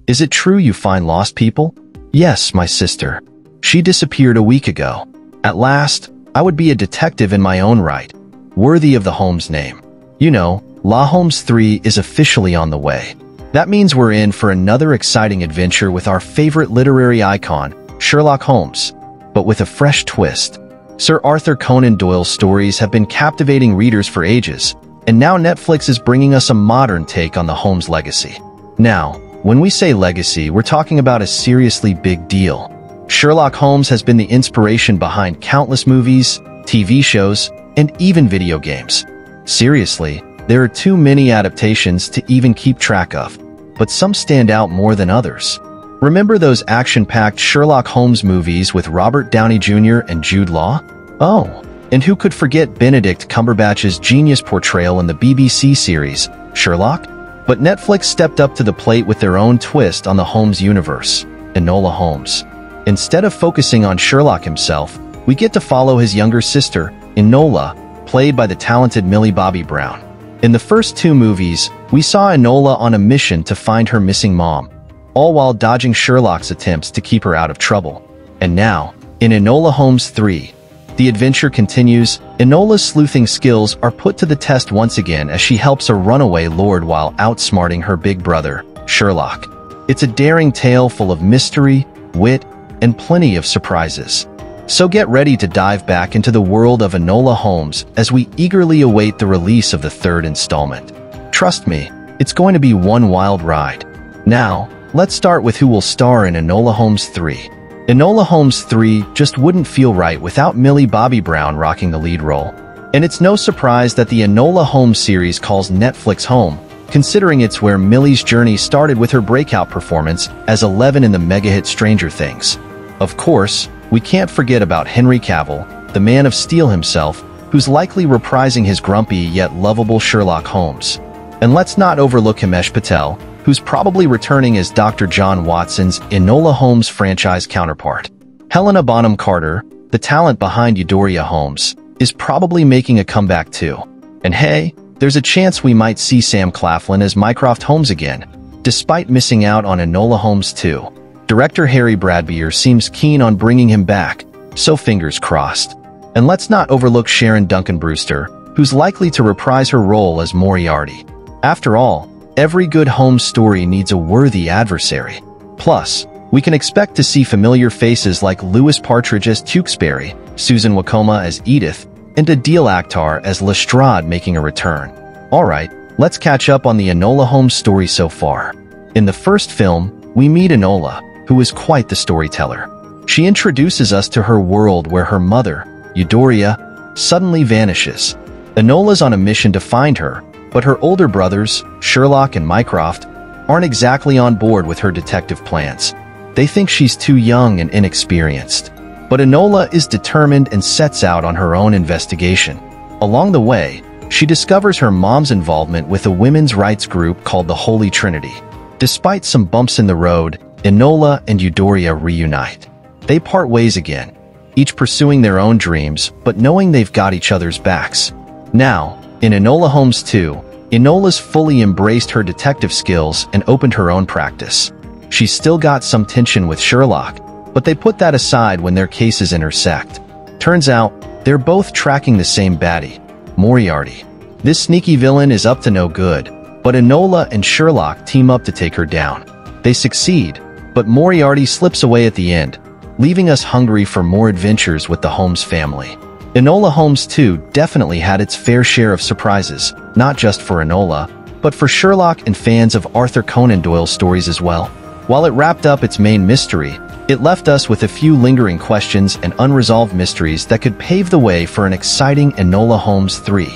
Is it true you find lost people? Yes, my sister. She disappeared a week ago. At last, I would be a detective in my own right, worthy of the Holmes name. You know, La Holmes 3 is officially on the way. That means we're in for another exciting adventure with our favorite literary icon, Sherlock Holmes, but with a fresh twist. Sir Arthur Conan Doyle's stories have been captivating readers for ages, and now Netflix is bringing us a modern take on the Holmes legacy. Now, when we say legacy, we're talking about a seriously big deal. Sherlock Holmes has been the inspiration behind countless movies, TV shows, and even video games. Seriously, there are too many adaptations to even keep track of, but some stand out more than others. Remember those action-packed Sherlock Holmes movies with Robert Downey Jr. and Jude Law? Oh, and who could forget Benedict Cumberbatch's genius portrayal in the BBC series, Sherlock? But Netflix stepped up to the plate with their own twist on the Holmes universe, Enola Holmes. Instead of focusing on Sherlock himself, we get to follow his younger sister, Enola, played by the talented Millie Bobby Brown. In the first two movies, we saw Enola on a mission to find her missing mom, all while dodging Sherlock's attempts to keep her out of trouble. And now, in Enola Holmes 3, the adventure continues. Enola's sleuthing skills are put to the test once again as she helps a runaway lord while outsmarting her big brother, Sherlock. It's a daring tale full of mystery, wit, and plenty of surprises. So get ready to dive back into the world of Enola Holmes as we eagerly await the release of the third installment. Trust me, it's going to be one wild ride. Now, let's start with who will star in Enola Holmes 3. Enola Holmes 3 just wouldn't feel right without Millie Bobby Brown rocking the lead role. And it's no surprise that the Enola Holmes series calls Netflix home, considering it's where Millie's journey started with her breakout performance as Eleven in the mega-hit Stranger Things. Of course, we can't forget about Henry Cavill, the Man of Steel himself, who's likely reprising his grumpy yet lovable Sherlock Holmes. And let's not overlook Himesh Patel, who's probably returning as Dr. John Watson's Enola Holmes franchise counterpart. Helena Bonham Carter, the talent behind Eudoria Holmes, is probably making a comeback too. And hey, there's a chance we might see Sam Claflin as Mycroft Holmes again, despite missing out on Enola Holmes 2. Director Harry Bradbeer seems keen on bringing him back, so fingers crossed. And let's not overlook Sharon Duncan Brewster, who's likely to reprise her role as Moriarty. After all, every good Holmes story needs a worthy adversary. Plus, we can expect to see familiar faces like Louis Partridge as Tewkesbury, Susan Wokoma as Edith, and Adeel Akhtar as Lestrade making a return. Alright, let's catch up on the Enola Holmes story so far. In the first film, we meet Enola, who is quite the storyteller. She introduces us to her world where her mother, Eudoria, suddenly vanishes. Enola's on a mission to find her, but her older brothers, Sherlock and Mycroft, aren't exactly on board with her detective plans. They think she's too young and inexperienced. But Enola is determined and sets out on her own investigation. Along the way, she discovers her mom's involvement with a women's rights group called the Holy Trinity. Despite some bumps in the road, Enola and Eudoria reunite. They part ways again, each pursuing their own dreams, but knowing they've got each other's backs. Now, in Enola Holmes 2, Enola's fully embraced her detective skills and opened her own practice. She's still got some tension with Sherlock, but they put that aside when their cases intersect. Turns out, they're both tracking the same baddie, Moriarty. This sneaky villain is up to no good, but Enola and Sherlock team up to take her down. They succeed, but Moriarty slips away at the end, leaving us hungry for more adventures with the Holmes family. Enola Holmes 2 definitely had its fair share of surprises, not just for Enola, but for Sherlock and fans of Arthur Conan Doyle's stories as well. While it wrapped up its main mystery, it left us with a few lingering questions and unresolved mysteries that could pave the way for an exciting Enola Holmes 3.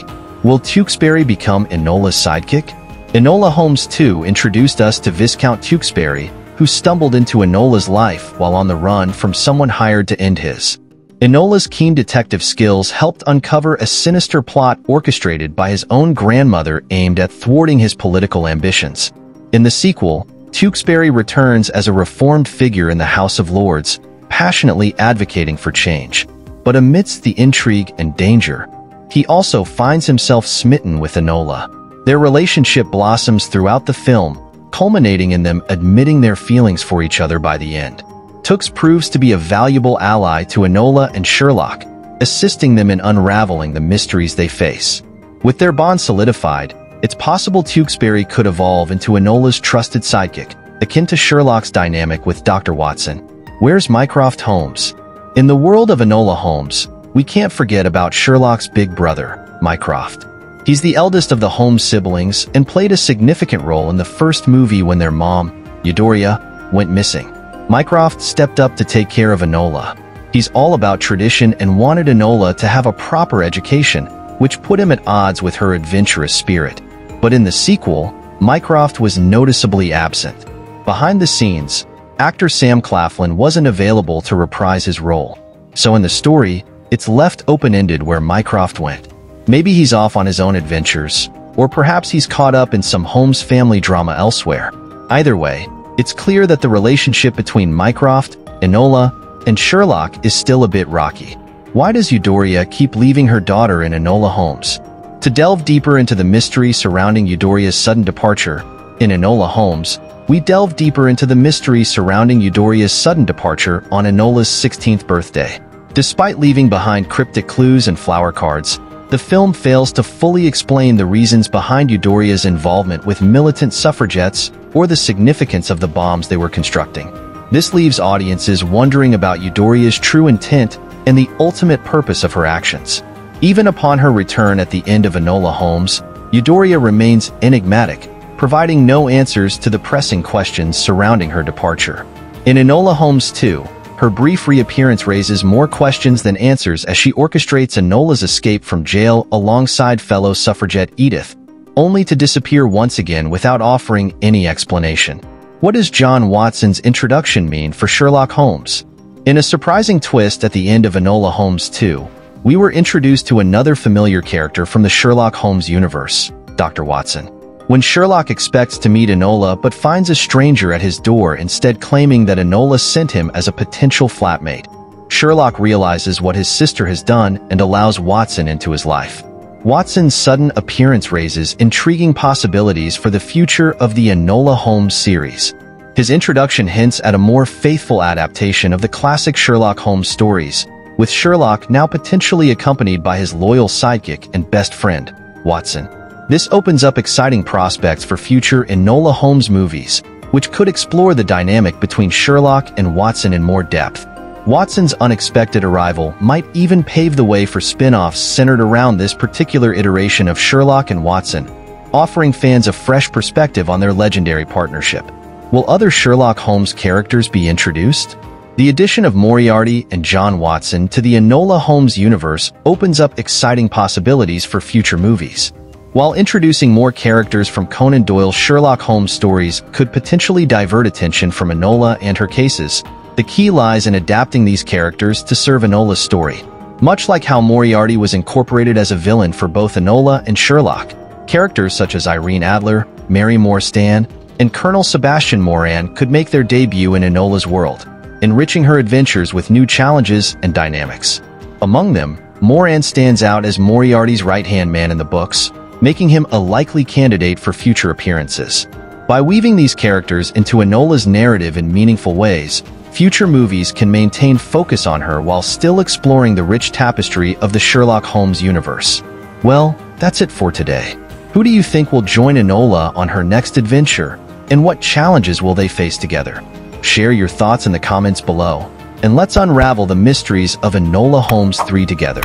Will Tewkesbury become Enola's sidekick? Enola Holmes 2 introduced us to Viscount Tewkesbury, who stumbled into Enola's life while on the run from someone hired to end his. Enola's keen detective skills helped uncover a sinister plot orchestrated by his own grandmother aimed at thwarting his political ambitions. In the sequel, Tewkesbury returns as a reformed figure in the House of Lords, passionately advocating for change. But amidst the intrigue and danger, he also finds himself smitten with Enola. Their relationship blossoms throughout the film, culminating in them admitting their feelings for each other by the end. Tooks proves to be a valuable ally to Enola and Sherlock, assisting them in unraveling the mysteries they face. With their bond solidified, it's possible Tewksbury could evolve into Enola's trusted sidekick, akin to Sherlock's dynamic with Dr. Watson. Where's Mycroft Holmes? In the world of Enola Holmes, we can't forget about Sherlock's big brother, Mycroft. He's the eldest of the Holmes siblings and played a significant role in the first movie when their mom, Eudoria, went missing. Mycroft stepped up to take care of Enola. He's all about tradition and wanted Enola to have a proper education, which put him at odds with her adventurous spirit. But in the sequel, Mycroft was noticeably absent. Behind the scenes, actor Sam Claflin wasn't available to reprise his role. So in the story, it's left open-ended where Mycroft went. Maybe he's off on his own adventures, or perhaps he's caught up in some Holmes family drama elsewhere. Either way, it's clear that the relationship between Mycroft, Enola, and Sherlock is still a bit rocky. Why does Eudoria keep leaving her daughter in Enola Holmes? To delve deeper into the mystery surrounding Eudoria's sudden departure, in Enola Holmes, we delve deeper into the mystery surrounding Eudoria's sudden departure on Enola's 16th birthday. Despite leaving behind cryptic clues and flower cards, the film fails to fully explain the reasons behind Eudoria's involvement with militant suffragettes or the significance of the bombs they were constructing. This leaves audiences wondering about Eudoria's true intent and the ultimate purpose of her actions. Even upon her return at the end of Enola Holmes, Eudoria remains enigmatic, providing no answers to the pressing questions surrounding her departure. In Enola Holmes 2, her brief reappearance raises more questions than answers as she orchestrates Enola's escape from jail alongside fellow suffragette Edith, only to disappear once again without offering any explanation. What does John Watson's introduction mean for Sherlock Holmes? In a surprising twist at the end of Enola Holmes 2, we were introduced to another familiar character from the Sherlock Holmes universe, Dr. Watson. When Sherlock expects to meet Enola but finds a stranger at his door instead claiming that Enola sent him as a potential flatmate, Sherlock realizes what his sister has done and allows Watson into his life. Watson's sudden appearance raises intriguing possibilities for the future of the Enola Holmes series. His introduction hints at a more faithful adaptation of the classic Sherlock Holmes stories, with Sherlock now potentially accompanied by his loyal sidekick and best friend, Watson. This opens up exciting prospects for future Enola Holmes movies, which could explore the dynamic between Sherlock and Watson in more depth. Watson's unexpected arrival might even pave the way for spin-offs centered around this particular iteration of Sherlock and Watson, offering fans a fresh perspective on their legendary partnership. Will other Sherlock Holmes characters be introduced? The addition of Moriarty and John Watson to the Enola Holmes universe opens up exciting possibilities for future movies. While introducing more characters from Conan Doyle's Sherlock Holmes stories could potentially divert attention from Enola and her cases, the key lies in adapting these characters to serve Enola's story. Much like how Moriarty was incorporated as a villain for both Enola and Sherlock, characters such as Irene Adler, Mary Morstan, and Colonel Sebastian Moran could make their debut in Enola's world, enriching her adventures with new challenges and dynamics. Among them, Moran stands out as Moriarty's right-hand man in the books, making him a likely candidate for future appearances. By weaving these characters into Enola's narrative in meaningful ways, future movies can maintain focus on her while still exploring the rich tapestry of the Sherlock Holmes universe. Well, that's it for today. Who do you think will join Enola on her next adventure, and what challenges will they face together? Share your thoughts in the comments below, and let's unravel the mysteries of Enola Holmes 3 together.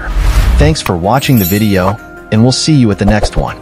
Thanks for watching the video, and we'll see you at the next one.